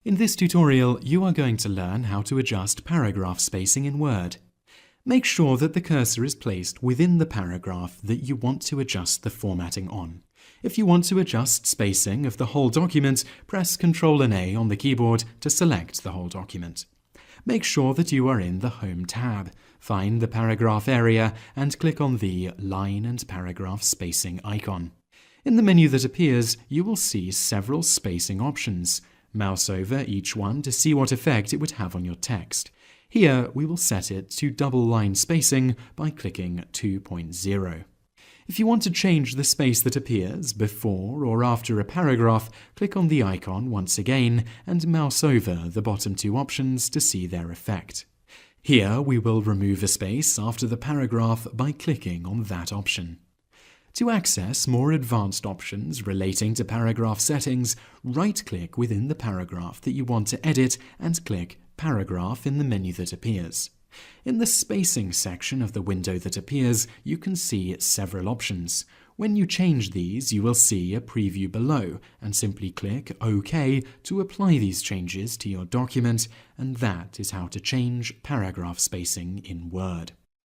In this tutorial, you are going to learn how to adjust paragraph spacing in Word. Make sure that the cursor is placed within the paragraph that you want to adjust the formatting on. If you want to adjust spacing of the whole document, press Ctrl and A on the keyboard to select the whole document. Make sure that you are in the Home tab. Find the paragraph area and click on the Line and Paragraph Spacing icon. In the menu that appears, you will see several spacing options. Mouse over each one to see what effect it would have on your text. Here, we will set it to double line spacing by clicking 2.0. If you want to change the space that appears before or after a paragraph, click on the icon once again and mouse over the bottom two options to see their effect. Here, we will remove a space after the paragraph by clicking on that option. To access more advanced options relating to paragraph settings, right-click within the paragraph that you want to edit and click Paragraph in the menu that appears. In the spacing section of the window that appears, you can see several options. When you change these, you will see a preview below, and simply click OK to apply these changes to your document, and that is how to change paragraph spacing in Word.